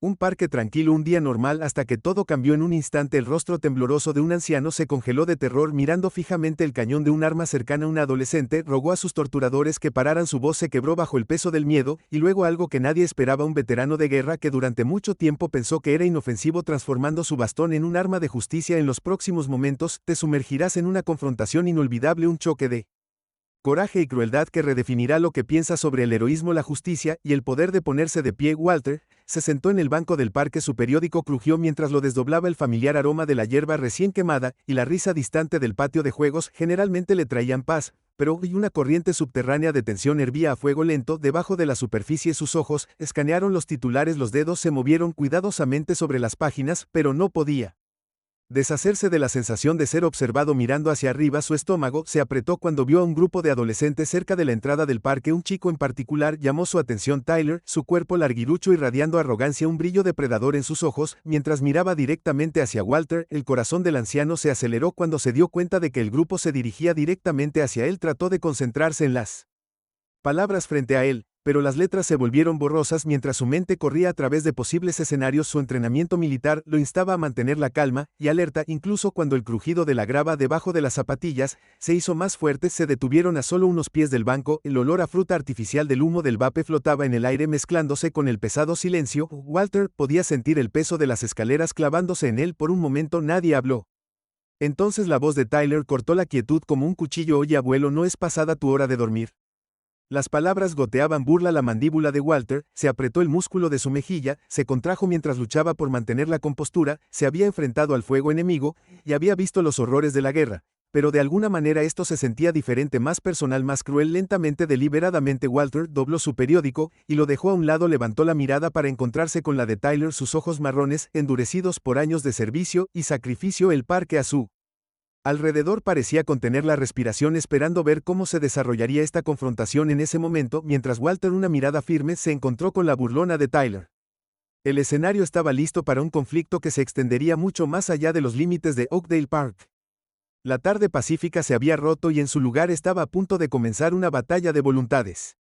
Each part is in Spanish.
Un parque tranquilo, un día normal, hasta que todo cambió en un instante. El rostro tembloroso de un anciano se congeló de terror mirando fijamente el cañón de un arma cercana. Un adolescente rogó a sus torturadores que pararan. Su voz se quebró bajo el peso del miedo, y luego algo que nadie esperaba: un veterano de guerra que durante mucho tiempo pensó que era inofensivo, transformando su bastón en un arma de justicia. En los próximos momentos, te sumergirás en una confrontación inolvidable, un choque de coraje y crueldad que redefinirá lo que piensas sobre el heroísmo, la justicia y el poder de ponerse de pie. Walter se sentó en el banco del parque. Su periódico crujió mientras lo desdoblaba. El familiar aroma de la hierba recién quemada y la risa distante del patio de juegos generalmente le traían paz, pero hoy una corriente subterránea de tensión hervía a fuego lento debajo de la superficie. Sus ojos escanearon los titulares, los dedos se movieron cuidadosamente sobre las páginas, pero no podía deshacerse de la sensación de ser observado. Mirando hacia arriba, su estómago se apretó cuando vio a un grupo de adolescentes cerca de la entrada del parque. Un chico en particular llamó su atención: Tyler, su cuerpo larguirucho irradiando arrogancia, un brillo depredador en sus ojos, mientras miraba directamente hacia Walter. El corazón del anciano se aceleró cuando se dio cuenta de que el grupo se dirigía directamente hacia él. Trató de concentrarse en las palabras frente a él, pero las letras se volvieron borrosas mientras su mente corría a través de posibles escenarios. Su entrenamiento militar lo instaba a mantener la calma y alerta, incluso cuando el crujido de la grava debajo de las zapatillas se hizo más fuerte. Se detuvieron a solo unos pies del banco. El olor a fruta artificial del humo del vape flotaba en el aire mezclándose con el pesado silencio. Walter podía sentir el peso de las escaleras clavándose en él. Por un momento nadie habló. Entonces la voz de Tyler cortó la quietud como un cuchillo: oye, abuelo, ¿no es pasada tu hora de dormir? Las palabras goteaban burla. La mandíbula de Walter se apretó, el músculo de su mejilla se contrajo mientras luchaba por mantener la compostura. Se había enfrentado al fuego enemigo y había visto los horrores de la guerra, pero de alguna manera esto se sentía diferente, más personal, más cruel. Lentamente, deliberadamente, Walter dobló su periódico y lo dejó a un lado. Levantó la mirada para encontrarse con la de Tyler, sus ojos marrones, endurecidos por años de servicio y sacrificio. El parque a su alrededor parecía contener la respiración, esperando ver cómo se desarrollaría esta confrontación. En ese momento, mientras Walter, una mirada firme, se encontró con la burlona de Tyler. El escenario estaba listo para un conflicto que se extendería mucho más allá de los límites de Oakdale Park. La tarde pacífica se había roto y en su lugar estaba a punto de comenzar una batalla de voluntades.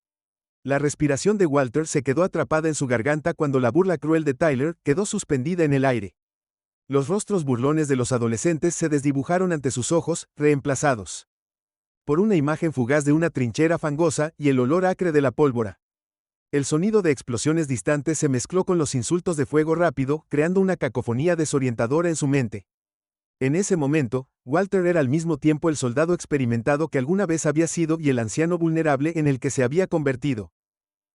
La respiración de Walter se quedó atrapada en su garganta cuando la burla cruel de Tyler quedó suspendida en el aire. Los rostros burlones de los adolescentes se desdibujaron ante sus ojos, reemplazados por una imagen fugaz de una trinchera fangosa y el olor acre de la pólvora. El sonido de explosiones distantes se mezcló con los insultos de fuego rápido, creando una cacofonía desorientadora en su mente. En ese momento, Walter era al mismo tiempo el soldado experimentado que alguna vez había sido y el anciano vulnerable en el que se había convertido.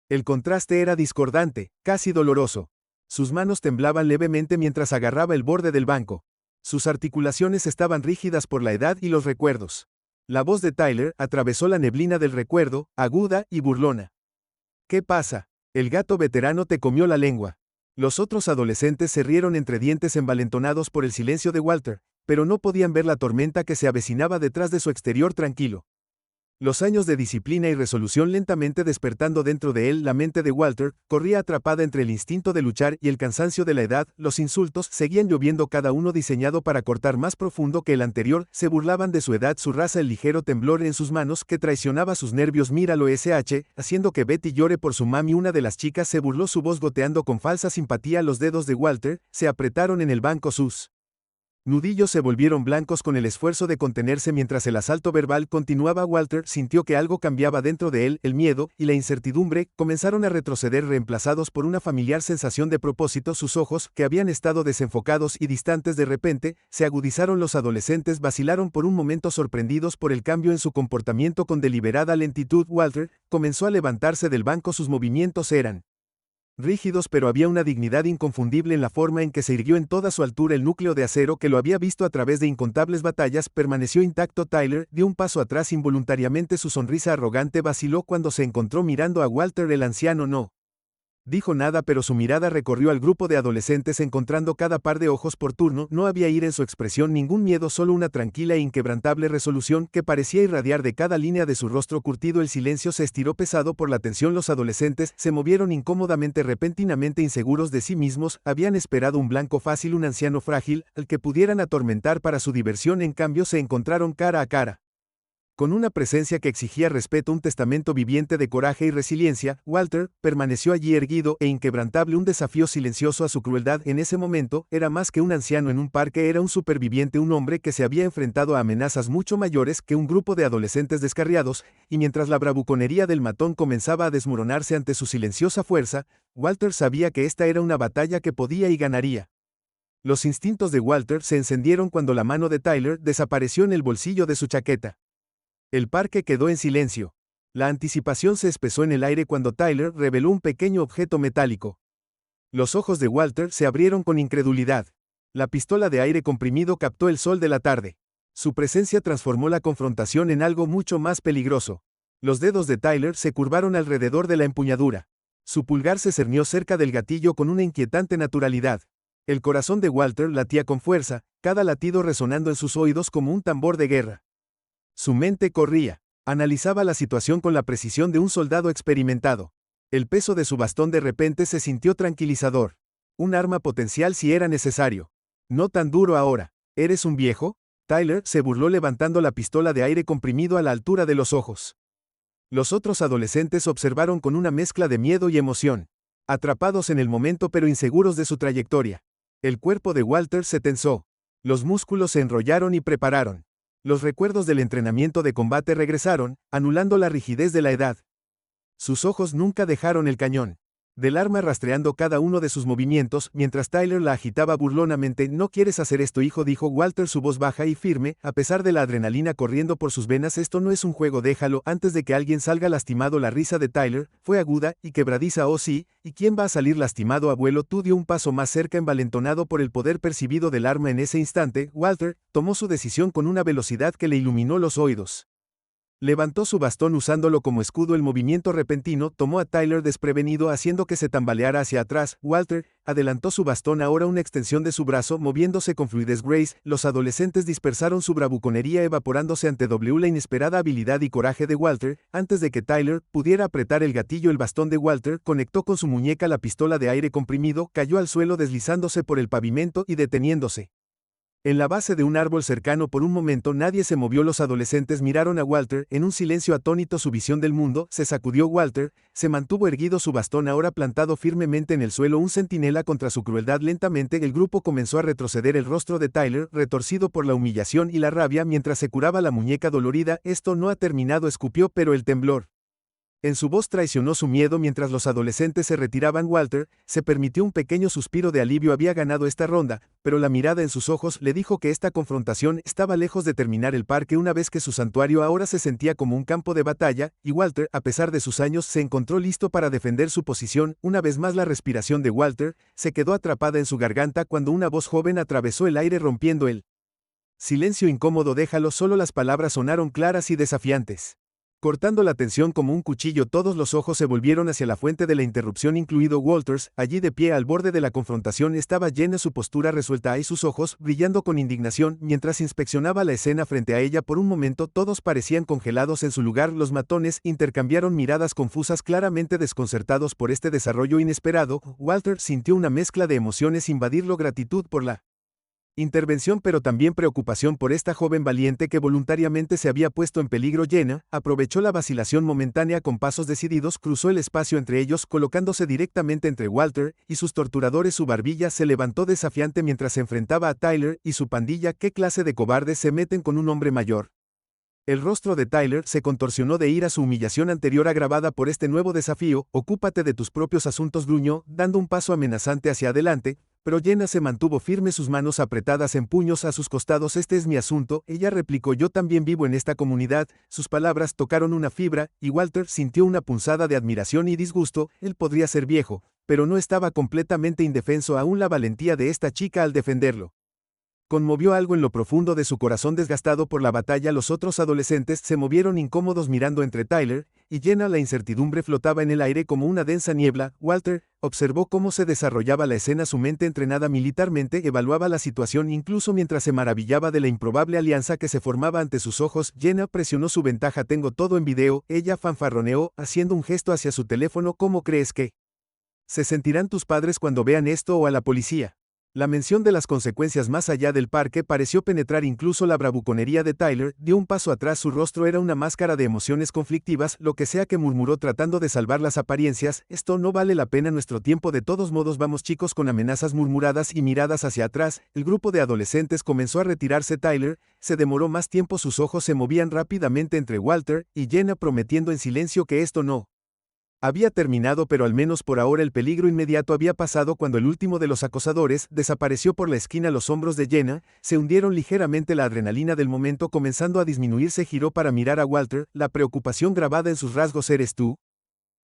El contraste era discordante, casi doloroso. Sus manos temblaban levemente mientras agarraba el borde del banco. Sus articulaciones estaban rígidas por la edad y los recuerdos. La voz de Tyler atravesó la neblina del recuerdo, aguda y burlona. ¿Qué pasa? El gato veterano te comió la lengua. Los otros adolescentes se rieron entre dientes, envalentonados por el silencio de Walter, pero no podían ver la tormenta que se avecinaba detrás de su exterior tranquilo. Los años de disciplina y resolución lentamente despertando dentro de él. La mente de Walter corría atrapada entre el instinto de luchar y el cansancio de la edad. Los insultos seguían lloviendo, cada uno diseñado para cortar más profundo que el anterior. Se burlaban de su edad, su raza, el ligero temblor en sus manos que traicionaba sus nervios. Míralo, haciendo que Betty llore por su mami. Una de las chicas se burló, su voz goteando con falsa simpatía. Los dedos de Walter se apretaron en el banco, sus nudillos se volvieron blancos con el esfuerzo de contenerse mientras el asalto verbal continuaba. Walter sintió que algo cambiaba dentro de él, el miedo y la incertidumbre comenzaron a retroceder, reemplazados por una familiar sensación de propósito. Sus ojos, que habían estado desenfocados y distantes, de repente se agudizaron. Los adolescentes vacilaron por un momento, sorprendidos por el cambio en su comportamiento. Con deliberada lentitud, Walter comenzó a levantarse del banco. Sus movimientos eran rígidos, pero había una dignidad inconfundible en la forma en que se irguió en toda su altura. El núcleo de acero que lo había visto a través de incontables batallas permaneció intacto. Tyler dio un paso atrás involuntariamente. Su sonrisa arrogante vaciló cuando se encontró mirando a Walter. El anciano no dijo nada, pero su mirada recorrió al grupo de adolescentes, encontrando cada par de ojos por turno. No había ira en su expresión, ningún miedo, solo una tranquila e inquebrantable resolución que parecía irradiar de cada línea de su rostro curtido. El silencio se estiró pesado por la tensión. Los adolescentes se movieron incómodamente, repentinamente inseguros de sí mismos. Habían esperado un blanco fácil, un anciano frágil, al que pudieran atormentar para su diversión. En cambio, se encontraron cara a cara Con una presencia que exigía respeto, un testamento viviente de coraje y resiliencia, Walter permaneció allí erguido e inquebrantable, un desafío silencioso a su crueldad. En ese momento, era más que un anciano en un parque, era un superviviente, un hombre que se había enfrentado a amenazas mucho mayores que un grupo de adolescentes descarriados, y mientras la bravuconería del matón comenzaba a desmoronarse ante su silenciosa fuerza, Walter sabía que esta era una batalla que podía y ganaría. Los instintos de Walter se encendieron cuando la mano de Tyler desapareció en el bolsillo de su chaqueta. El parque quedó en silencio. La anticipación se espesó en el aire cuando Tyler reveló un pequeño objeto metálico. Los ojos de Walter se abrieron con incredulidad. La pistola de aire comprimido captó el sol de la tarde. Su presencia transformó la confrontación en algo mucho más peligroso. Los dedos de Tyler se curvaron alrededor de la empuñadura. Su pulgar se cernió cerca del gatillo con una inquietante naturalidad. El corazón de Walter latía con fuerza, cada latido resonando en sus oídos como un tambor de guerra. Su mente corría. Analizaba la situación con la precisión de un soldado experimentado. El peso de su bastón de repente se sintió tranquilizador. Un arma potencial si era necesario. No tan duro ahora. ¿Eres un viejo? Tyler se burló levantando la pistola de aire comprimido a la altura de los ojos. Los otros adolescentes observaron con una mezcla de miedo y emoción. Atrapados en el momento pero inseguros de su trayectoria. El cuerpo de Walter se tensó. Los músculos se enrollaron y prepararon. Los recuerdos del entrenamiento de combate regresaron, anulando la rigidez de la edad. Sus ojos nunca dejaron el cañón del arma, rastreando cada uno de sus movimientos, mientras Tyler la agitaba burlonamente. «No quieres hacer esto, hijo», dijo Walter, su voz baja y firme, a pesar de la adrenalina corriendo por sus venas. «Esto no es un juego, déjalo». Antes de que alguien salga lastimado, la risa de Tyler fue aguda y quebradiza. «Oh sí, ¿y quién va a salir lastimado, abuelo?». Tú dio un paso más cerca, envalentonado por el poder percibido del arma. En ese instante, Walter tomó su decisión con una velocidad que le iluminó los oídos. Levantó su bastón usándolo como escudo. El movimiento repentino tomó a Tyler desprevenido, haciendo que se tambaleara hacia atrás. Walter adelantó su bastón, ahora una extensión de su brazo, moviéndose con fluidez. Grace, los adolescentes dispersaron su bravuconería, evaporándose ante la inesperada habilidad y coraje de Walter. Antes de que Tyler pudiera apretar el gatillo, el bastón de Walter conectó con su muñeca. La pistola de aire comprimido cayó al suelo, deslizándose por el pavimento y deteniéndose en la base de un árbol cercano. Por un momento nadie se movió. Los adolescentes miraron a Walter en un silencio atónito. Su visión del mundo se sacudió. Walter se mantuvo erguido, su bastón ahora plantado firmemente en el suelo, un centinela contra su crueldad. Lentamente el grupo comenzó a retroceder, el rostro de Tyler retorcido por la humillación y la rabia mientras se curaba la muñeca dolorida. «Esto no ha terminado», escupió, pero el temblor en su voz traicionó su miedo. Mientras los adolescentes se retiraban, Walter se permitió un pequeño suspiro de alivio. Había ganado esta ronda, pero la mirada en sus ojos le dijo que esta confrontación estaba lejos de terminar. El parque, una vez que su santuario, ahora se sentía como un campo de batalla, y Walter, a pesar de sus años, se encontró listo para defender su posición. Una vez más la respiración de Walter se quedó atrapada en su garganta cuando una voz joven atravesó el aire, rompiendo el silencio incómodo. «Déjalo». Solo las palabras sonaron claras y desafiantes, cortando la tensión como un cuchillo. Todos los ojos se volvieron hacia la fuente de la interrupción, incluido Walters. Allí de pie al borde de la confrontación estaba Jenna, su postura resuelta y sus ojos brillando con indignación mientras inspeccionaba la escena frente a ella. Por un momento todos parecían congelados en su lugar. Los matones intercambiaron miradas confusas, claramente desconcertados por este desarrollo inesperado. Walter sintió una mezcla de emociones invadirlo: gratitud por la intervención, pero también preocupación por esta joven valiente que voluntariamente se había puesto en peligro. Jenna aprovechó la vacilación momentánea. Con pasos decididos cruzó el espacio entre ellos, colocándose directamente entre Walter y sus torturadores. Su barbilla se levantó desafiante mientras se enfrentaba a Tyler y su pandilla. «¿Qué clase de cobardes se meten con un hombre mayor?». El rostro de Tyler se contorsionó de ira, su humillación anterior agravada por este nuevo desafío. «Ocúpate de tus propios asuntos», gruñó, dando un paso amenazante hacia adelante, pero Jenna se mantuvo firme, sus manos apretadas en puños a sus costados. «Este es mi asunto», ella replicó. «Yo también vivo en esta comunidad». Sus palabras tocaron una fibra, y Walter sintió una punzada de admiración y disgusto. Él podría ser viejo, pero no estaba completamente indefenso. Aún la valentía de esta chica al defenderlo conmovió algo en lo profundo de su corazón desgastado por la batalla. Los otros adolescentes se movieron incómodos mirando entre Tyler y Jenna. La incertidumbre flotaba en el aire como una densa niebla. Walter observó cómo se desarrollaba la escena. Su mente, entrenada militarmente, evaluaba la situación incluso mientras se maravillaba de la improbable alianza que se formaba ante sus ojos. Jenna presionó su ventaja. «Tengo todo en video», ella fanfarroneó, haciendo un gesto hacia su teléfono. «¿Cómo crees que se sentirán tus padres cuando vean esto, o a la policía?». La mención de las consecuencias más allá del parque pareció penetrar incluso la bravuconería de Tyler, dio un paso atrás, su rostro era una máscara de emociones conflictivas, lo que sea que murmuró tratando de salvar las apariencias, esto no vale la pena nuestro tiempo, de todos modos vamos chicos, con amenazas murmuradas y miradas hacia atrás, el grupo de adolescentes comenzó a retirarse. Tyler se demoró más tiempo, sus ojos se movían rápidamente entre Walter y Jenna, prometiendo en silencio que esto no había terminado, pero al menos por ahora el peligro inmediato había pasado cuando el último de los acosadores desapareció por la esquina. Los hombros de Jenna se hundieron ligeramente, la adrenalina del momento comenzando a disminuir, se giró para mirar a Walter, la preocupación grabada en sus rasgos. ¿Eres tú?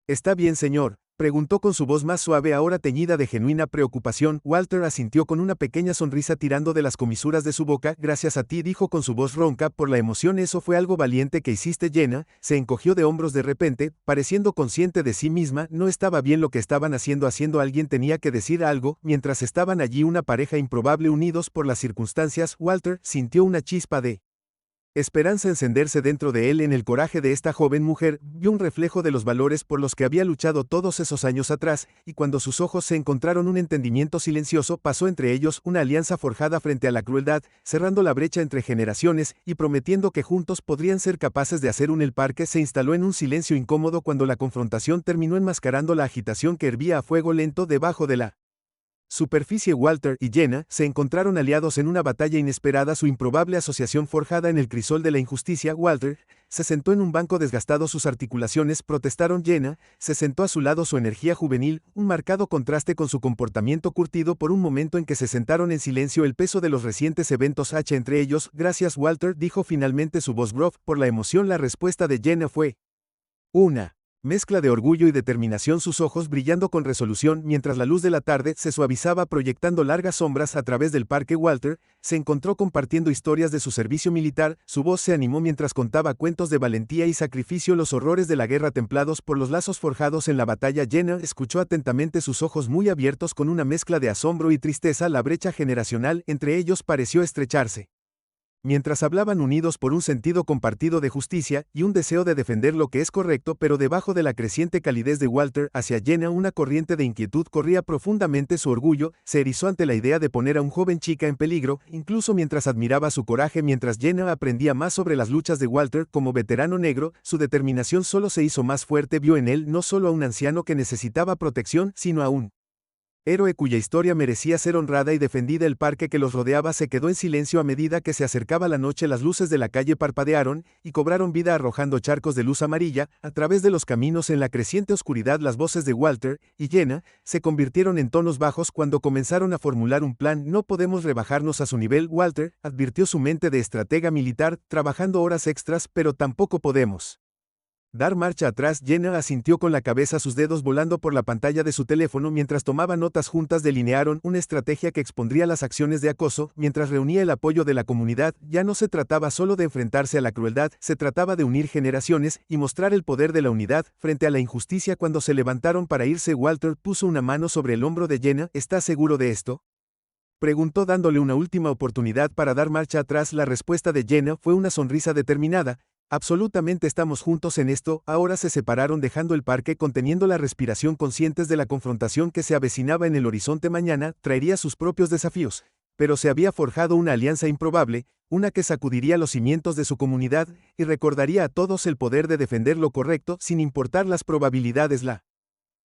¿Está bien, señor?, preguntó con su voz más suave, ahora teñida de genuina preocupación. Walter asintió con una pequeña sonrisa tirando de las comisuras de su boca. Gracias a ti, dijo con su voz ronca por la emoción. Eso fue algo valiente que hiciste. Jenna se encogió de hombros de repente, pareciendo consciente de sí misma, no estaba bien lo que estaban haciendo. Alguien tenía que decir algo, mientras estaban allí una pareja improbable unidos por las circunstancias. Walter sintió una chispa de esperanza encenderse dentro de él. En el coraje de esta joven mujer vio un reflejo de los valores por los que había luchado todos esos años atrás, y cuando sus ojos se encontraron un entendimiento silencioso pasó entre ellos, una alianza forjada frente a la crueldad, cerrando la brecha entre generaciones y prometiendo que juntos podrían ser capaces de hacer un. El parque se instaló en un silencio incómodo cuando la confrontación terminó, enmascarando la agitación que hervía a fuego lento debajo de la superficie. Walter y Jenna se encontraron aliados en una batalla inesperada, su improbable asociación forjada en el crisol de la injusticia. Walter se sentó en un banco desgastado, sus articulaciones protestaron. Jenna se sentó a su lado, su energía juvenil, un marcado contraste con su comportamiento curtido. Por un momento en que se sentaron en silencio, el peso de los recientes eventos entre ellos. Gracias, Walter, dijo finalmente, su voz gruff por la emoción. La respuesta de Jenna fue una mezcla de orgullo y determinación, sus ojos brillando con resolución mientras la luz de la tarde se suavizaba proyectando largas sombras a través del parque. Walter se encontró compartiendo historias de su servicio militar, su voz se animó mientras contaba cuentos de valentía y sacrificio, los horrores de la guerra templados por los lazos forjados en la batalla. Jenna escuchó atentamente, sus ojos muy abiertos con una mezcla de asombro y tristeza, la brecha generacional entre ellos pareció estrecharse mientras hablaban, unidos por un sentido compartido de justicia y un deseo de defender lo que es correcto. Pero debajo de la creciente calidez de Walter hacia Jenna una corriente de inquietud corría profundamente, su orgullo se erizó ante la idea de poner a un joven chica en peligro, incluso mientras admiraba su coraje. Mientras Jenna aprendía más sobre las luchas de Walter como veterano negro, su determinación solo se hizo más fuerte, vio en él no solo a un anciano que necesitaba protección, sino a un héroe cuya historia merecía ser honrada y defendida. El parque que los rodeaba se quedó en silencio a medida que se acercaba la noche, las luces de la calle parpadearon y cobraron vida arrojando charcos de luz amarilla a través de los caminos. En la creciente oscuridad las voces de Walter y Jenna se convirtieron en tonos bajos cuando comenzaron a formular un plan. No podemos rebajarnos a su nivel, Walter advirtió, su mente de estratega militar, trabajando horas extras, pero tampoco podemos dar marcha atrás. Jenna asintió con la cabeza, sus dedos volando por la pantalla de su teléfono mientras tomaba notas. Juntas delinearon una estrategia que expondría las acciones de acoso mientras reunía el apoyo de la comunidad. Ya no se trataba solo de enfrentarse a la crueldad, se trataba de unir generaciones y mostrar el poder de la unidad frente a la injusticia. Cuando se levantaron para irse, Walter puso una mano sobre el hombro de Jenna. ¿Estás seguro de esto?, preguntó dándole una última oportunidad para dar marcha atrás. La respuesta de Jenna fue una sonrisa determinada. Absolutamente, estamos juntos en esto. Ahora se separaron dejando el parque, conteniendo la respiración, conscientes de la confrontación que se avecinaba en el horizonte. Mañana traería sus propios desafíos, pero se había forjado una alianza improbable, una que sacudiría los cimientos de su comunidad y recordaría a todos el poder de defender lo correcto sin importar las probabilidades. La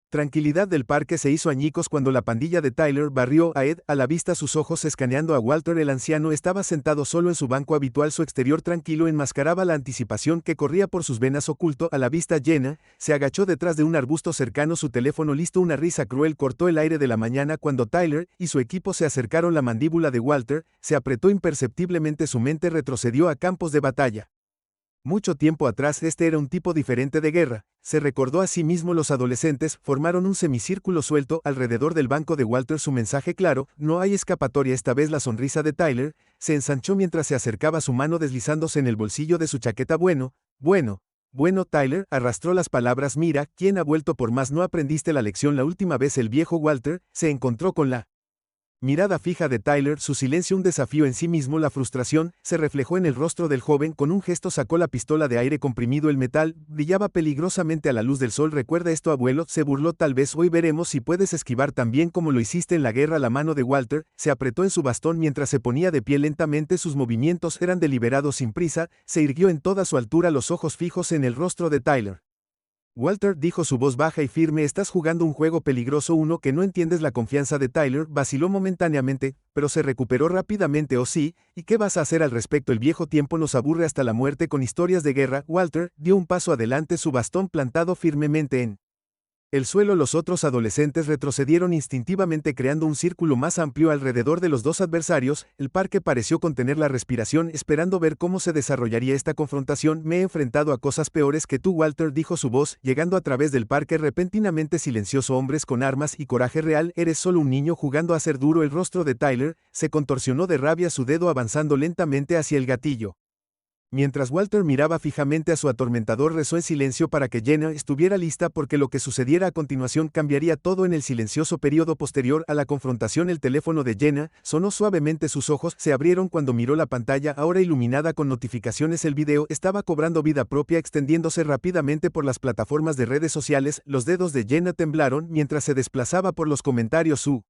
tranquilidad del parque se hizo añicos cuando la pandilla de Tyler barrió a Ed a la vista, sus ojos escaneando a Walter. El anciano estaba sentado solo en su banco habitual, su exterior tranquilo enmascaraba la anticipación que corría por sus venas. Oculto a la vista, Jenna se agachó detrás de un arbusto cercano, su teléfono listo. Una risa cruel cortó el aire de la mañana cuando Tyler y su equipo se acercaron. La mandíbula de Walter se apretó imperceptiblemente, su mente retrocedió a campos de batalla. Mucho tiempo atrás este era un tipo diferente de guerra, se recordó a sí mismo. Los adolescentes formaron un semicírculo suelto alrededor del banco de Walter, su mensaje claro: no hay escapatoria. Esta vez la sonrisa de Tyler se ensanchó mientras se acercaba, su mano deslizándose en el bolsillo de su chaqueta. Bueno, Tyler arrastró las palabras. Mira, ¿quién ha vuelto por más? ¿No aprendiste la lección la última vez? El viejo Walter se encontró con la Mirada fija de Tyler, su silencio un desafío en sí mismo, la frustración, se reflejó en el rostro del joven, con un gesto sacó la pistola de aire comprimido, el metal, brillaba peligrosamente a la luz del sol. ¿Recuerda esto, abuelo?, se burló. Tal vez hoy veremos si puedes esquivar tan bien como lo hiciste en la guerra. La mano de Walter se apretó en su bastón mientras se ponía de pie lentamente, sus movimientos eran deliberados sin prisa, se irguió en toda su altura, los ojos fijos en el rostro de Tyler. Walter, dijo su voz baja y firme, estás jugando un juego peligroso, uno que no entiendes. La confianza de Tyler vaciló momentáneamente, pero se recuperó rápidamente. Oh sí, ¿y qué vas a hacer al respecto? El viejo tiempo nos aburre hasta la muerte con historias de guerra. Walter dio un paso adelante, su bastón plantado firmemente en el suelo. Los otros adolescentes retrocedieron instintivamente, creando un círculo más amplio alrededor de los dos adversarios. El parque pareció contener la respiración, esperando ver cómo se desarrollaría esta confrontación. Me he enfrentado a cosas peores que tú, Walter, dijo su voz, llegando a través del parque repentinamente silencioso. Hombres con armas y coraje real, eres solo un niño jugando a ser duro. El rostro de Tyler se contorsionó de rabia, su dedo avanzando lentamente hacia el gatillo. Mientras Walter miraba fijamente a su atormentador, rezó en silencio para que Jenna estuviera lista, porque lo que sucediera a continuación cambiaría todo. En el silencioso periodo posterior a la confrontación, el teléfono de Jenna sonó suavemente, sus ojos se abrieron cuando miró la pantalla, ahora iluminada con notificaciones. El video estaba cobrando vida propia, extendiéndose rápidamente por las plataformas de redes sociales. Los dedos de Jenna temblaron mientras se desplazaba por los comentarios. Su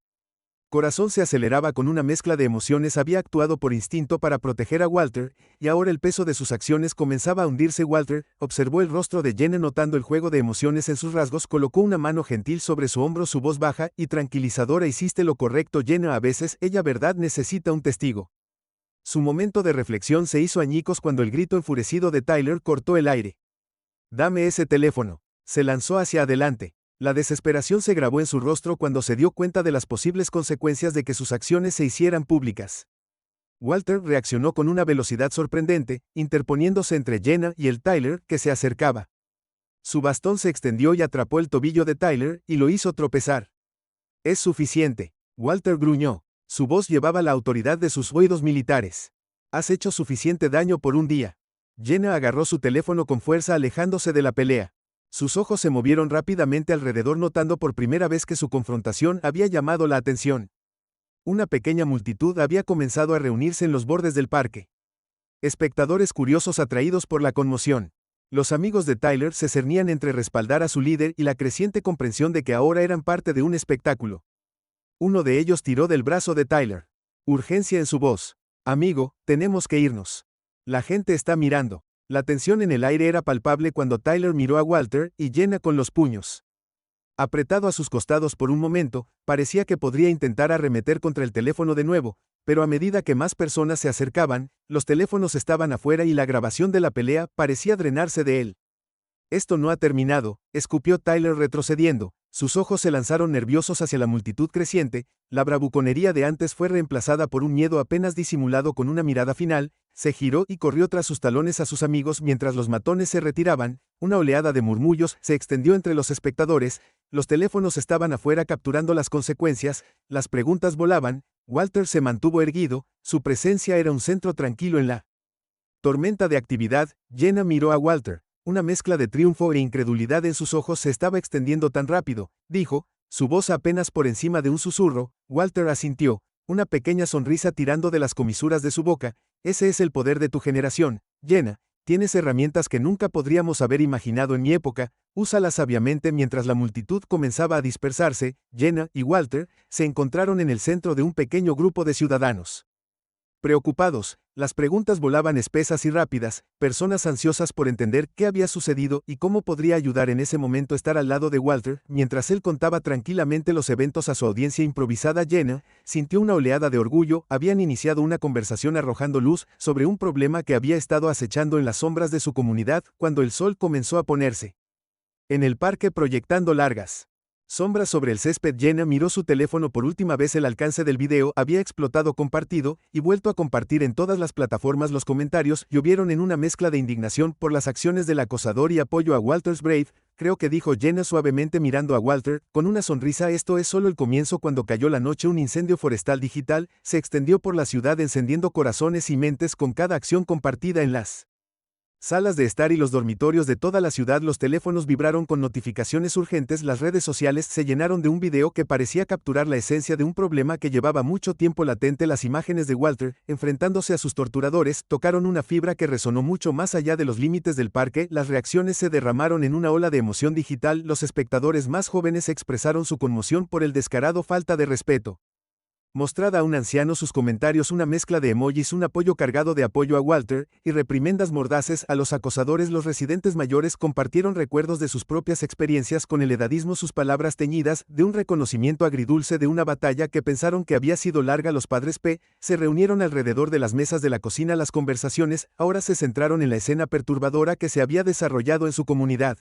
corazón se aceleraba con una mezcla de emociones. Había actuado por instinto para proteger a Walter, y ahora el peso de sus acciones comenzaba a hundirse. Walter observó el rostro de Jenna, notando el juego de emociones en sus rasgos, colocó una mano gentil sobre su hombro, su voz baja y tranquilizadora, hiciste lo correcto, Jenna, a veces ella verdad necesita un testigo. Su momento de reflexión se hizo añicos cuando el grito enfurecido de Tyler cortó el aire. Dame ese teléfono. Se lanzó hacia adelante. La desesperación se grabó en su rostro cuando se dio cuenta de las posibles consecuencias de que sus acciones se hicieran públicas. Walter reaccionó con una velocidad sorprendente, interponiéndose entre Jenna y el Tyler que se acercaba. Su bastón se extendió y atrapó el tobillo de Tyler y lo hizo tropezar. Es suficiente. Walter gruñó. Su voz llevaba la autoridad de sus oídos militares. Has hecho suficiente daño por un día. Jenna agarró su teléfono con fuerza, alejándose de la pelea. Sus ojos se movieron rápidamente alrededor, notando por primera vez que su confrontación había llamado la atención. Una pequeña multitud había comenzado a reunirse en los bordes del parque. Espectadores curiosos atraídos por la conmoción. Los amigos de Tyler se cernían entre respaldar a su líder y la creciente comprensión de que ahora eran parte de un espectáculo. Uno de ellos tiró del brazo de Tyler. Urgencia en su voz. Amigo, tenemos que irnos. La gente está mirando. La tensión en el aire era palpable cuando Tyler miró a Walter y Jenna con los puños apretado a sus costados. Por un momento, parecía que podría intentar arremeter contra el teléfono de nuevo, pero a medida que más personas se acercaban, los teléfonos estaban afuera y la grabación de la pelea parecía drenarse de él. Esto no ha terminado, escupió Tyler retrocediendo. Sus ojos se lanzaron nerviosos hacia la multitud creciente. La bravuconería de antes fue reemplazada por un miedo apenas disimulado. Con una mirada final, se giró y corrió tras sus talones a sus amigos mientras los matones se retiraban. Una oleada de murmullos se extendió entre los espectadores. Los teléfonos estaban afuera capturando las consecuencias, las preguntas volaban. Walter se mantuvo erguido, su presencia era un centro tranquilo en la tormenta de actividad. Jenna miró a Walter. Una mezcla de triunfo e incredulidad en sus ojos. Se estaba extendiendo tan rápido, dijo, su voz apenas por encima de un susurro. Walter asintió, una pequeña sonrisa tirando de las comisuras de su boca. Ese es el poder de tu generación, Jenna. Tienes herramientas que nunca podríamos haber imaginado en mi época, úsalas sabiamente. Mientras la multitud comenzaba a dispersarse, Jenna y Walter se encontraron en el centro de un pequeño grupo de ciudadanos. Preocupados, las preguntas volaban espesas y rápidas, personas ansiosas por entender qué había sucedido y cómo podría ayudar. En ese momento estar al lado de Walter, mientras él contaba tranquilamente los eventos a su audiencia improvisada. Jenna sintió una oleada de orgullo. Habían iniciado una conversación arrojando luz sobre un problema que había estado acechando en las sombras de su comunidad cuando el sol comenzó a ponerse en el parque, proyectando largas sombras sobre el césped. Jenna miró su teléfono por última vez. El alcance del video había explotado, compartido y vuelto a compartir en todas las plataformas. Los comentarios llovieron en una mezcla de indignación por las acciones del acosador y apoyo a Walter's Brave. Creo que, dijo Jenna suavemente mirando a Walter, con una sonrisa, esto es solo el comienzo. Cuando cayó la noche, un incendio forestal digital se extendió por la ciudad, encendiendo corazones y mentes con cada acción compartida en las Salas de estar y los dormitorios de toda la ciudad, los teléfonos vibraron con notificaciones urgentes, las redes sociales se llenaron de un video que parecía capturar la esencia de un problema que llevaba mucho tiempo latente. Las imágenes de Walter, enfrentándose a sus torturadores, tocaron una fibra que resonó mucho más allá de los límites del parque. Las reacciones se derramaron en una ola de emoción digital. Los espectadores más jóvenes expresaron su conmoción por el descarado falta de respeto mostrada a un anciano, sus comentarios una mezcla de emojis, un apoyo cargado de apoyo a Walter, y reprimendas mordaces a los acosadores. Los residentes mayores compartieron recuerdos de sus propias experiencias con el edadismo, sus palabras teñidas de un reconocimiento agridulce de una batalla que pensaron que había sido larga. Los padres se reunieron alrededor de las mesas de la cocina. Las conversaciones ahora se centraron en la escena perturbadora que se había desarrollado en su comunidad.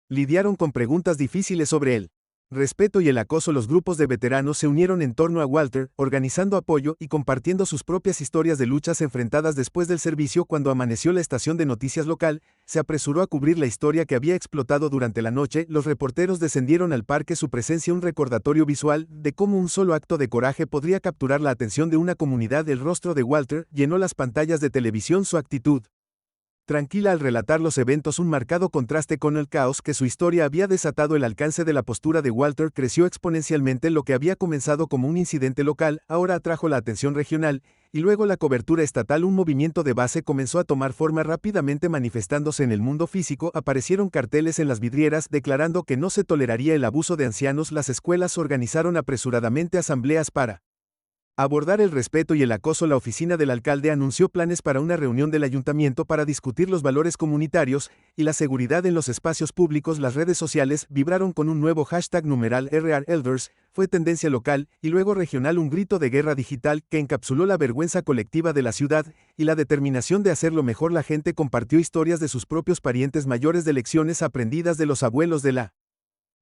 Lidiaron con preguntas difíciles sobre él. Respeto y el acoso. Los grupos de veteranos se unieron en torno a Walter, organizando apoyo y compartiendo sus propias historias de luchas enfrentadas. Después del servicio, cuando amaneció, la estación de noticias local se apresuró a cubrir la historia que había explotado durante la noche. Los reporteros descendieron al parque, su presencia un recordatorio visual de cómo un solo acto de coraje podría capturar la atención de una comunidad. El rostro de Walter llenó las pantallas de televisión, su actitud tranquila al relatar los eventos, un marcado contraste con el caos que su historia había desatado. El alcance de la postura de Walter creció exponencialmente. Lo que había comenzado como un incidente local ahora atrajo la atención regional, y luego la cobertura estatal. Un movimiento de base comenzó a tomar forma rápidamente, manifestándose en el mundo físico. Aparecieron carteles en las vidrieras declarando que no se toleraría el abuso de ancianos. Las escuelas organizaron apresuradamente asambleas para abordar el respeto y el acoso. La oficina del alcalde anunció planes para una reunión del ayuntamiento para discutir los valores comunitarios y la seguridad en los espacios públicos. Las redes sociales vibraron con un nuevo hashtag numeral #RRElders, fue tendencia local y luego regional, un grito de guerra digital que encapsuló la vergüenza colectiva de la ciudad y la determinación de hacerlo mejor. La gente compartió historias de sus propios parientes mayores, de lecciones aprendidas de los abuelos, de la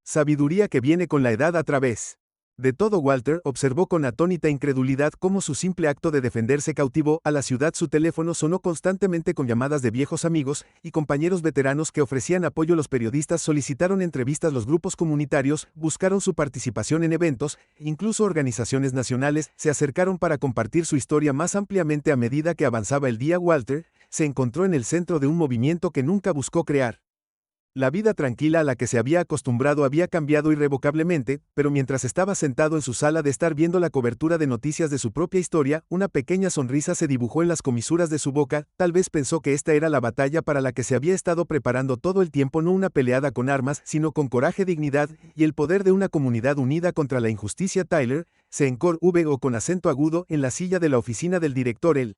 sabiduría que viene con la edad. A través de todo, Walter observó con atónita incredulidad cómo su simple acto de defenderse cautivó a la ciudad. Su teléfono sonó constantemente con llamadas de viejos amigos y compañeros veteranos que ofrecían apoyo. Los periodistas solicitaron entrevistas, los grupos comunitarios buscaron su participación en eventos, incluso organizaciones nacionales se acercaron para compartir su historia más ampliamente. A medida que avanzaba el día, Walter se encontró en el centro de un movimiento que nunca buscó crear. La vida tranquila a la que se había acostumbrado había cambiado irrevocablemente, pero mientras estaba sentado en su sala de estar viendo la cobertura de noticias de su propia historia, una pequeña sonrisa se dibujó en las comisuras de su boca. Tal vez pensó que esta era la batalla para la que se había estado preparando todo el tiempo, no una peleada con armas, sino con coraje, dignidad y el poder de una comunidad unida contra la injusticia. Tyler se encorvó con acento agudo en la silla de la oficina del director, el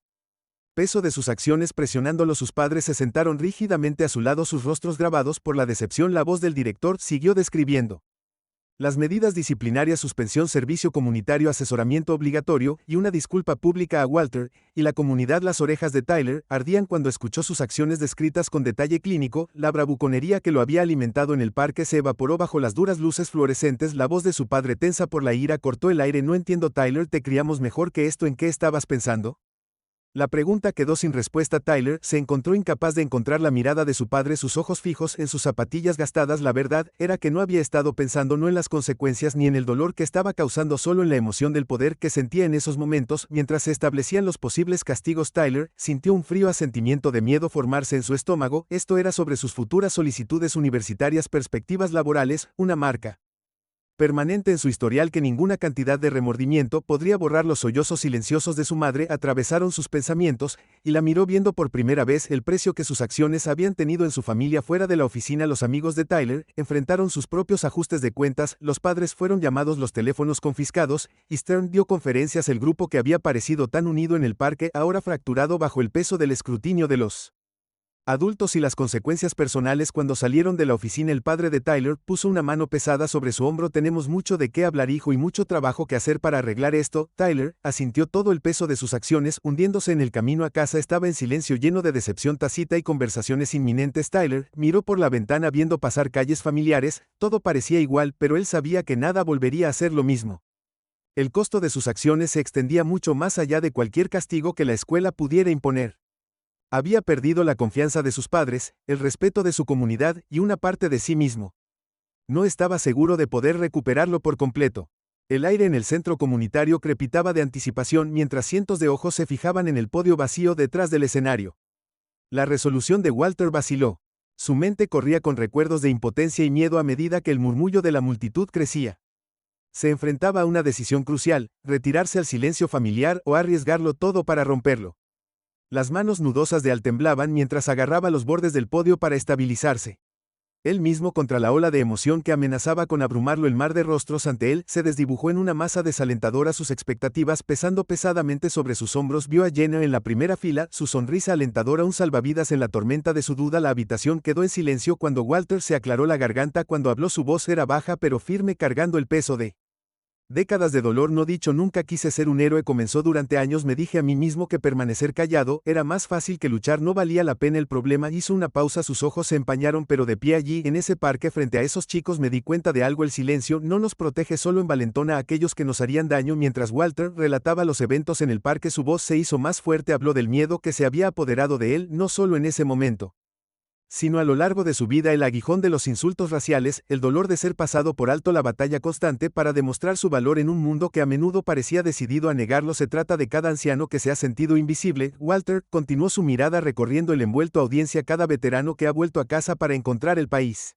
peso de sus acciones presionándolo. Sus padres se sentaron rígidamente a su lado, sus rostros grabados por la decepción. La voz del director siguió describiendo las medidas disciplinarias: suspensión, servicio comunitario, asesoramiento obligatorio y una disculpa pública a Walter y la comunidad. Las orejas de Tyler ardían cuando escuchó sus acciones descritas con detalle clínico. La bravuconería que lo había alimentado en el parque se evaporó bajo las duras luces fluorescentes. La voz de su padre, tensa por la ira, cortó el aire. No entiendo, Tyler, te criamos mejor que esto. ¿En qué estabas pensando? La pregunta quedó sin respuesta. Tyler se encontró incapaz de encontrar la mirada de su padre, sus ojos fijos en sus zapatillas gastadas. La verdad era que no había estado pensando no en las consecuencias ni en el dolor que estaba causando, solo en la emoción del poder que sentía en esos momentos. Mientras se establecían los posibles castigos, Tyler sintió un frío asentimiento de miedo formarse en su estómago. Esto era sobre sus futuras solicitudes universitarias, perspectivas laborales, una marca permanente en su historial que ninguna cantidad de remordimiento podría borrar. Los sollozos silenciosos de su madre atravesaron sus pensamientos y la miró, viendo por primera vez el precio que sus acciones habían tenido en su familia. Fuera de la oficina, los amigos de Tyler enfrentaron sus propios ajustes de cuentas. Los padres fueron llamados, los teléfonos confiscados, y Stern dio conferencias. El grupo que había parecido tan unido en el parque, ahora fracturado bajo el peso del escrutinio de los adultos y las consecuencias personales. Cuando salieron de la oficina, el padre de Tyler puso una mano pesada sobre su hombro. Tenemos mucho de qué hablar, hijo, y mucho trabajo que hacer para arreglar esto. Tyler asintió, todo el peso de sus acciones hundiéndose en el camino a casa. Estaba en silencio, lleno de decepción tácita y conversaciones inminentes. Tyler miró por la ventana viendo pasar calles familiares. Todo parecía igual, pero él sabía que nada volvería a ser lo mismo. El costo de sus acciones se extendía mucho más allá de cualquier castigo que la escuela pudiera imponer. Había perdido la confianza de sus padres, el respeto de su comunidad y una parte de sí mismo. No estaba seguro de poder recuperarlo por completo. El aire en el centro comunitario crepitaba de anticipación mientras cientos de ojos se fijaban en el podio vacío detrás del escenario. La resolución de Walter vaciló. Su mente corría con recuerdos de impotencia y miedo a medida que el murmullo de la multitud crecía. Se enfrentaba a una decisión crucial: retirarse al silencio familiar o arriesgarlo todo para romperlo. Las manos nudosas de Al temblaban mientras agarraba los bordes del podio para estabilizarse. Él mismo, contra la ola de emoción que amenazaba con abrumarlo, el mar de rostros ante él se desdibujó en una masa desalentadora, sus expectativas pesando pesadamente sobre sus hombros. Vio a Jenna en la primera fila, su sonrisa alentadora un salvavidas en la tormenta de su duda. La habitación quedó en silencio cuando Walter se aclaró la garganta. Cuando habló, su voz era baja pero firme, cargando el peso de décadas de dolor no dicho. Nunca quise ser un héroe, comenzó. Durante años me dije a mí mismo que permanecer callado era más fácil que luchar, no valía la pena el problema. Hizo una pausa, sus ojos se empañaron, pero de pie allí, en ese parque frente a esos chicos, me di cuenta de algo: el silencio no nos protege, solo envalentona a aquellos que nos harían daño. Mientras Walter relataba los eventos en el parque, su voz se hizo más fuerte. Habló del miedo que se había apoderado de él, no solo en ese momento, sino a lo largo de su vida: el aguijón de los insultos raciales, el dolor de ser pasado por alto, la batalla constante para demostrar su valor en un mundo que a menudo parecía decidido a negarlo. Se trata de cada anciano que se ha sentido invisible. Walter continuó, su mirada recorriendo el envuelto audiencia: cada veterano que ha vuelto a casa para encontrar el país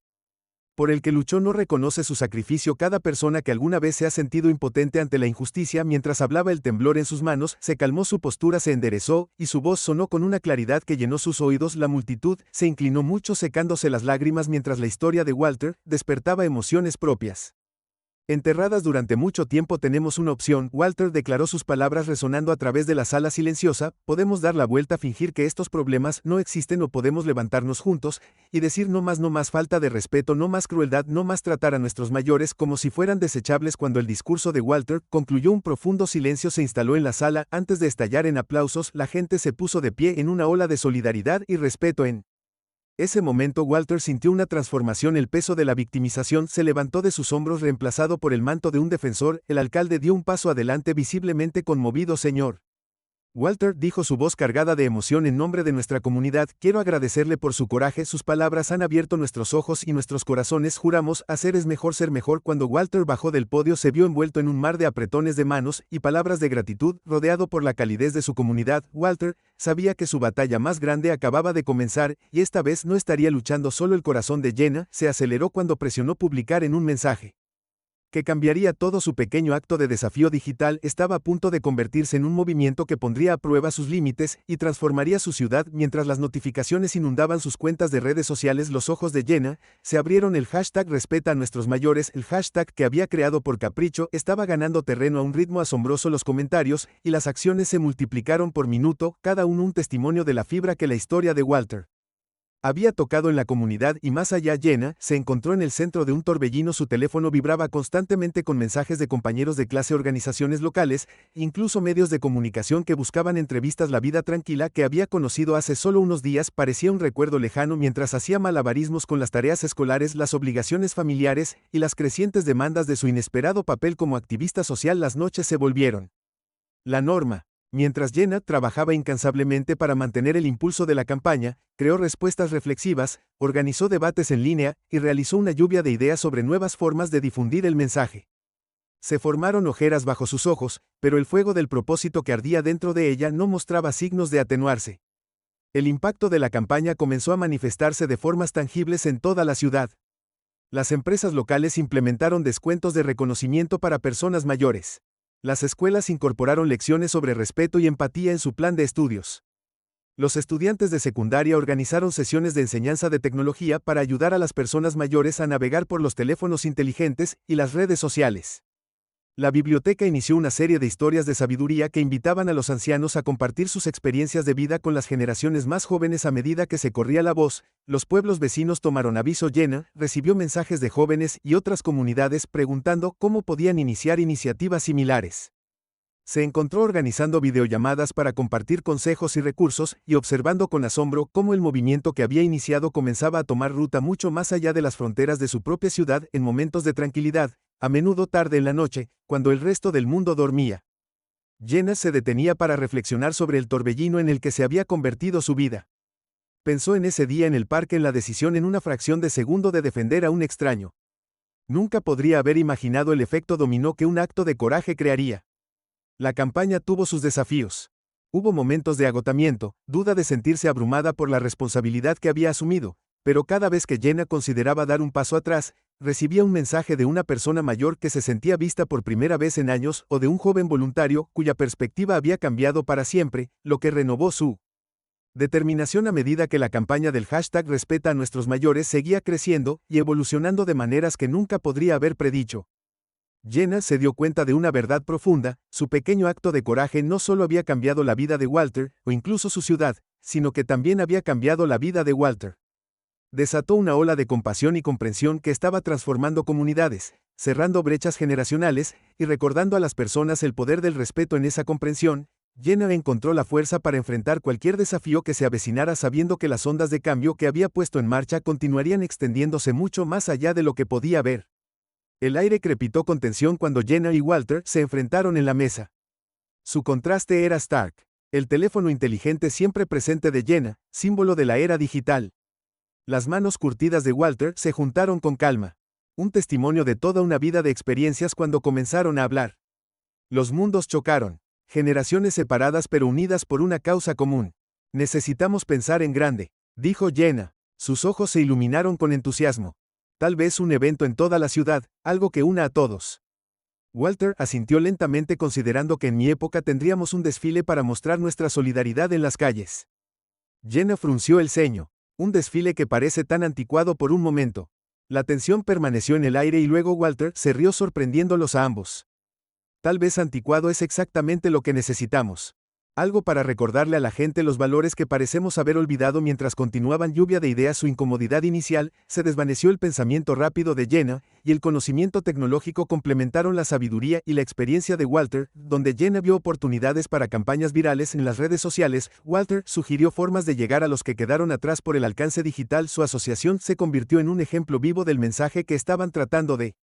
por el que luchó no reconoce su sacrificio, cada persona que alguna vez se ha sentido impotente ante la injusticia. Mientras hablaba, el temblor en sus manos se calmó, su postura se enderezó, y su voz sonó con una claridad que llenó sus oídos. La multitud se inclinó mucho, secándose las lágrimas, mientras la historia de Walter despertaba emociones propias. Enterradas durante mucho tiempo. Tenemos una opción, Walter declaró, sus palabras resonando a través de la sala silenciosa: podemos dar la vuelta, fingir que estos problemas no existen, o podemos levantarnos juntos y decir no más falta de respeto, no más crueldad, no más tratar a nuestros mayores como si fueran desechables. Cuando el discurso de Walter concluyó, un profundo silencio se instaló en la sala. Antes de estallar en aplausos, la gente se puso de pie en una ola de solidaridad y respeto. En ese momento Walter sintió una transformación: el peso de la victimización se levantó de sus hombros, reemplazado por el manto de un defensor. El alcalde dio un paso adelante, visiblemente conmovido. Señor Walter, dijo, su voz cargada de emoción, en nombre de nuestra comunidad, quiero agradecerle por su coraje. Sus palabras han abierto nuestros ojos y nuestros corazones. Juramos hacer es mejor, ser mejor. Cuando Walter bajó del podio, se vio envuelto en un mar de apretones de manos y palabras de gratitud, rodeado por la calidez de su comunidad. Walter sabía que su batalla más grande acababa de comenzar, y esta vez no estaría luchando solo. El corazón de Jenna se aceleró cuando presionó publicar en un mensaje que cambiaría todo. Su pequeño acto de desafío digital estaba a punto de convertirse en un movimiento que pondría a prueba sus límites y transformaría su ciudad. Mientras las notificaciones inundaban sus cuentas de redes sociales, los ojos de Jenna se abrieron. El hashtag respeta a nuestros mayores, el hashtag que había creado por capricho, estaba ganando terreno a un ritmo asombroso. Los comentarios y las acciones se multiplicaron por minuto, cada uno un testimonio de la fibra que la historia de Walter había tocado en la comunidad y más allá. Jenna se encontró en el centro de un torbellino, su teléfono vibraba constantemente con mensajes de compañeros de clase, organizaciones locales, incluso medios de comunicación que buscaban entrevistas. La vida tranquila que había conocido hace solo unos días parecía un recuerdo lejano. Mientras hacía malabarismos con las tareas escolares, las obligaciones familiares y las crecientes demandas de su inesperado papel como activista social, las noches se volvieron la norma. Mientras Jenna trabajaba incansablemente para mantener el impulso de la campaña, creó respuestas reflexivas, organizó debates en línea y realizó una lluvia de ideas sobre nuevas formas de difundir el mensaje. Se formaron ojeras bajo sus ojos, pero el fuego del propósito que ardía dentro de ella no mostraba signos de atenuarse. El impacto de la campaña comenzó a manifestarse de formas tangibles en toda la ciudad. Las empresas locales implementaron descuentos de reconocimiento para personas mayores. Las escuelas incorporaron lecciones sobre respeto y empatía en su plan de estudios. Los estudiantes de secundaria organizaron sesiones de enseñanza de tecnología para ayudar a las personas mayores a navegar por los teléfonos inteligentes y las redes sociales. La biblioteca inició una serie de historias de sabiduría que invitaban a los ancianos a compartir sus experiencias de vida con las generaciones más jóvenes. A medida que se corría la voz, los pueblos vecinos tomaron aviso. Jenna recibió mensajes de jóvenes y otras comunidades preguntando cómo podían iniciar iniciativas similares. Se encontró organizando videollamadas para compartir consejos y recursos, y observando con asombro cómo el movimiento que había iniciado comenzaba a tomar ruta mucho más allá de las fronteras de su propia ciudad. En momentos de tranquilidad, a menudo tarde en la noche, cuando el resto del mundo dormía, Jenna se detenía para reflexionar sobre el torbellino en el que se había convertido su vida. Pensó en ese día en el parque, en la decisión en una fracción de segundo de defender a un extraño. Nunca podría haber imaginado el efecto dominó que un acto de coraje crearía. La campaña tuvo sus desafíos. Hubo momentos de agotamiento, duda de sentirse abrumada por la responsabilidad que había asumido, pero cada vez que Jenna consideraba dar un paso atrás, recibía un mensaje de una persona mayor que se sentía vista por primera vez en años o de un joven voluntario cuya perspectiva había cambiado para siempre, lo que renovó su determinación a medida que la campaña del hashtag Respeta a nuestros mayores seguía creciendo y evolucionando de maneras que nunca podría haber predicho. Jenna se dio cuenta de una verdad profunda: su pequeño acto de coraje no solo había cambiado la vida de Walter, o incluso su ciudad, sino que también había cambiado la vida de Walter. Desató una ola de compasión y comprensión que estaba transformando comunidades, cerrando brechas generacionales, y recordando a las personas el poder del respeto en esa comprensión. Jenna encontró la fuerza para enfrentar cualquier desafío que se avecinara, sabiendo que las ondas de cambio que había puesto en marcha continuarían extendiéndose mucho más allá de lo que podía ver. El aire crepitó con tensión cuando Jenna y Walter se enfrentaron en la mesa. Su contraste era stark. El teléfono inteligente siempre presente de Jenna, símbolo de la era digital. Las manos curtidas de Walter se juntaron con calma. Un testimonio de toda una vida de experiencias cuando comenzaron a hablar. Los mundos chocaron. Generaciones separadas pero unidas por una causa común. Necesitamos pensar en grande, dijo Jenna. Sus ojos se iluminaron con entusiasmo. Tal vez un evento en toda la ciudad, algo que una a todos. Walter asintió lentamente, considerando que en mi época tendríamos un desfile para mostrar nuestra solidaridad en las calles. Jenna frunció el ceño. Un desfile que parece tan anticuado por un momento. La tensión permaneció en el aire y luego Walter se rió, sorprendiéndolos a ambos. Tal vez anticuado es exactamente lo que necesitamos. Algo para recordarle a la gente los valores que parecemos haber olvidado. Mientras continuaban lluvia de ideas, su incomodidad inicial, se desvaneció. El pensamiento rápido de Jenna y el conocimiento tecnológico complementaron la sabiduría y la experiencia de Walter, donde Jenna vio oportunidades para campañas virales en las redes sociales. Walter sugirió formas de llegar a los que quedaron atrás por el alcance digital. Su asociación se convirtió en un ejemplo vivo del mensaje que estaban tratando de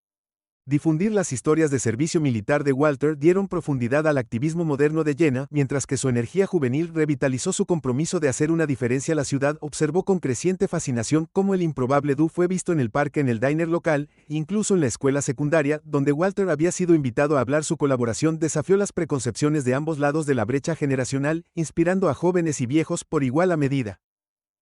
difundir. Las historias de servicio militar de Walter dieron profundidad al activismo moderno de Jenna, mientras que su energía juvenil revitalizó su compromiso de hacer una diferencia. La ciudad observó con creciente fascinación cómo el improbable Du fue visto en el parque, en el diner local, incluso en la escuela secundaria, donde Walter había sido invitado a hablar. Su colaboración desafió las preconcepciones de ambos lados de la brecha generacional, inspirando a jóvenes y viejos por igual. A medida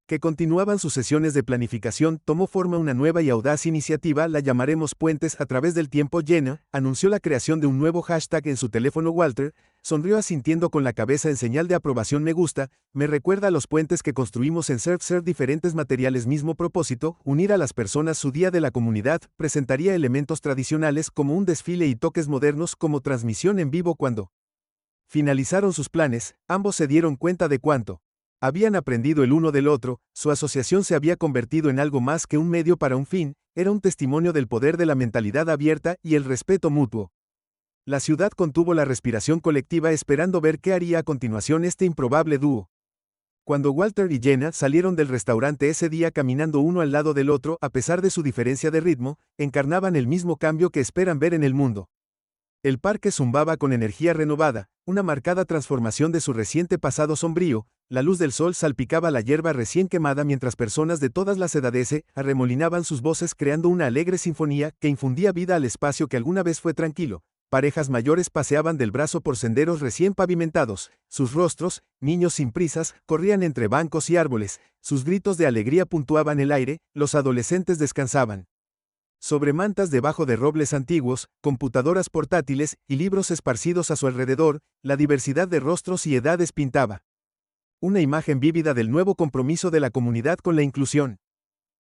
que continuaban sus sesiones de planificación, tomó forma una nueva y audaz iniciativa. La llamaremos Puentes a través del tiempo. Jenna anunció la creación de un nuevo hashtag en su teléfono. Walter sonrió asintiendo con la cabeza en señal de aprobación. Me gusta, me recuerda a los puentes que construimos en Surf. Diferentes materiales, mismo propósito, unir a las personas. Su día de la comunidad presentaría elementos tradicionales como un desfile y toques modernos como transmisión en vivo. Cuando finalizaron sus planes, ambos se dieron cuenta de cuánto habían aprendido el uno del otro. Su asociación se había convertido en algo más que un medio para un fin, era un testimonio del poder de la mentalidad abierta y el respeto mutuo. La ciudad contuvo la respiración colectiva, esperando ver qué haría a continuación este improbable dúo. Cuando Walter y Jenna salieron del restaurante ese día caminando uno al lado del otro, a pesar de su diferencia de ritmo, encarnaban el mismo cambio que esperan ver en el mundo. El parque zumbaba con energía renovada, una marcada transformación de su reciente pasado sombrío. La luz del sol salpicaba la hierba recién quemada mientras personas de todas las edades se arremolinaban sus voces, creando una alegre sinfonía que infundía vida al espacio que alguna vez fue tranquilo. Parejas mayores paseaban del brazo por senderos recién pavimentados. Sus rostros, niños sin prisas, corrían entre bancos y árboles. Sus gritos de alegría puntuaban el aire. Los adolescentes descansaban sobre mantas debajo de robles antiguos, computadoras portátiles y libros esparcidos a su alrededor. La diversidad de rostros y edades pintaba una imagen vívida del nuevo compromiso de la comunidad con la inclusión.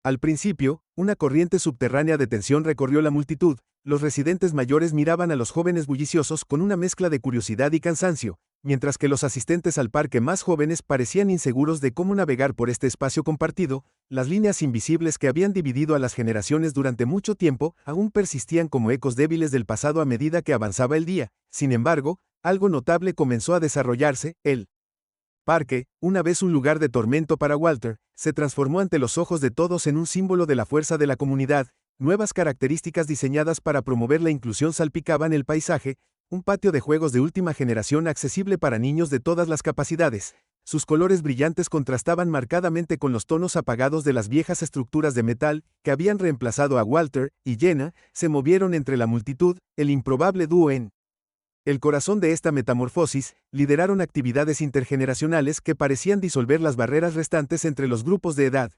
Al principio, una corriente subterránea de tensión recorrió la multitud. Los residentes mayores miraban a los jóvenes bulliciosos con una mezcla de curiosidad y cansancio, mientras que los asistentes al parque más jóvenes parecían inseguros de cómo navegar por este espacio compartido. Las líneas invisibles que habían dividido a las generaciones durante mucho tiempo aún persistían como ecos débiles del pasado a medida que avanzaba el día. Sin embargo, algo notable comenzó a desarrollarse. El parque, una vez un lugar de tormento para Walter, se transformó ante los ojos de todos en un símbolo de la fuerza de la comunidad. Nuevas características diseñadas para promover la inclusión salpicaban el paisaje. Un patio de juegos de última generación accesible para niños de todas las capacidades. Sus colores brillantes contrastaban marcadamente con los tonos apagados de las viejas estructuras de metal que habían reemplazado a Walter y Jenna. Se movieron entre la multitud, el improbable dúo en El corazón de esta metamorfosis, lideraron actividades intergeneracionales que parecían disolver las barreras restantes entre los grupos de edad.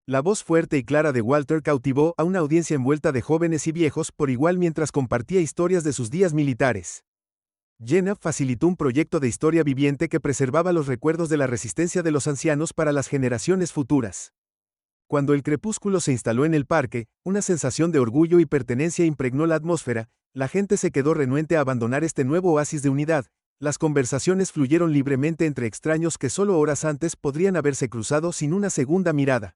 La voz fuerte y clara de Walter cautivó a una audiencia envuelta de jóvenes y viejos por igual mientras compartía historias de sus días militares. Jenna facilitó un proyecto de historia viviente que preservaba los recuerdos de la resistencia de los ancianos para las generaciones futuras. Cuando el crepúsculo se instaló en el parque, una sensación de orgullo y pertenencia impregnó la atmósfera, la gente se quedó renuente a abandonar este nuevo oasis de unidad, las conversaciones fluyeron libremente entre extraños que solo horas antes podrían haberse cruzado sin una segunda mirada.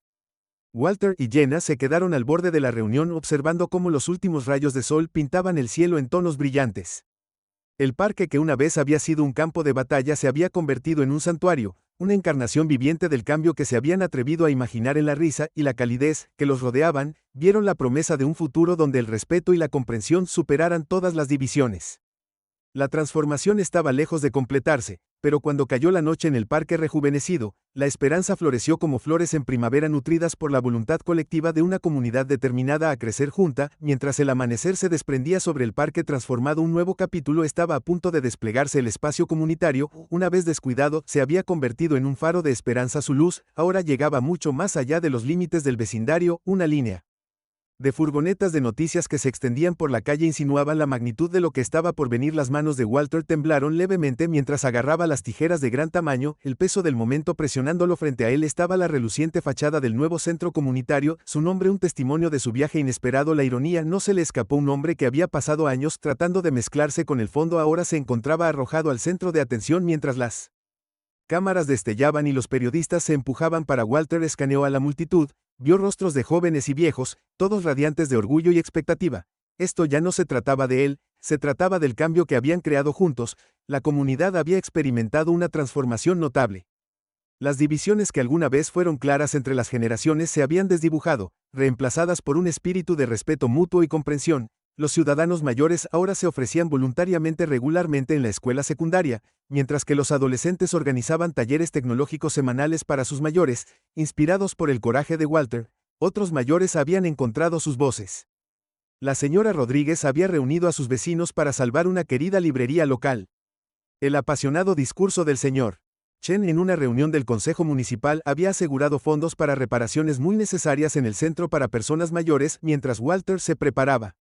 Walter y Jenna se quedaron al borde de la reunión observando cómo los últimos rayos de sol pintaban el cielo en tonos brillantes. El parque que una vez había sido un campo de batalla se había convertido en un santuario, una encarnación viviente del cambio que se habían atrevido a imaginar en la risa y la calidez que los rodeaban, vieron la promesa de un futuro donde el respeto y la comprensión superaran todas las divisiones. La transformación estaba lejos de completarse, pero cuando cayó la noche en el parque rejuvenecido, la esperanza floreció como flores en primavera nutridas por la voluntad colectiva de una comunidad determinada a crecer junta, mientras el amanecer se desprendía sobre el parque transformado un nuevo capítulo estaba a punto de desplegarse el espacio comunitario, una vez descuidado, se había convertido en un faro de esperanza su luz, ahora llegaba mucho más allá de los límites del vecindario, una línea de furgonetas de noticias que se extendían por la calle insinuaban la magnitud de lo que estaba por venir. Las manos de Walter temblaron levemente mientras agarraba las tijeras de gran tamaño, el peso del momento presionándolo. Frente a él estaba la reluciente fachada del nuevo centro comunitario, su nombre un testimonio de su viaje inesperado. La ironía no se le escapó. Un hombre que había pasado años tratando de mezclarse con el fondo ahora se encontraba arrojado al centro de atención mientras las cámaras destellaban y los periodistas se empujaban para Walter. Escaneó a la multitud, vio rostros de jóvenes y viejos, todos radiantes de orgullo y expectativa. Esto ya no se trataba de él, se trataba del cambio que habían creado juntos, la comunidad había experimentado una transformación notable. Las divisiones que alguna vez fueron claras entre las generaciones se habían desdibujado, reemplazadas por un espíritu de respeto mutuo y comprensión. Los ciudadanos mayores ahora se ofrecían voluntariamente regularmente en la escuela secundaria, mientras que los adolescentes organizaban talleres tecnológicos semanales para sus mayores, inspirados por el coraje de Walter. Otros mayores habían encontrado sus voces. La señora Rodríguez había reunido a sus vecinos para salvar una querida librería local. El apasionado discurso del señor Chen en una reunión del Consejo Municipal había asegurado fondos para reparaciones muy necesarias en el centro para personas mayores mientras Walter se preparaba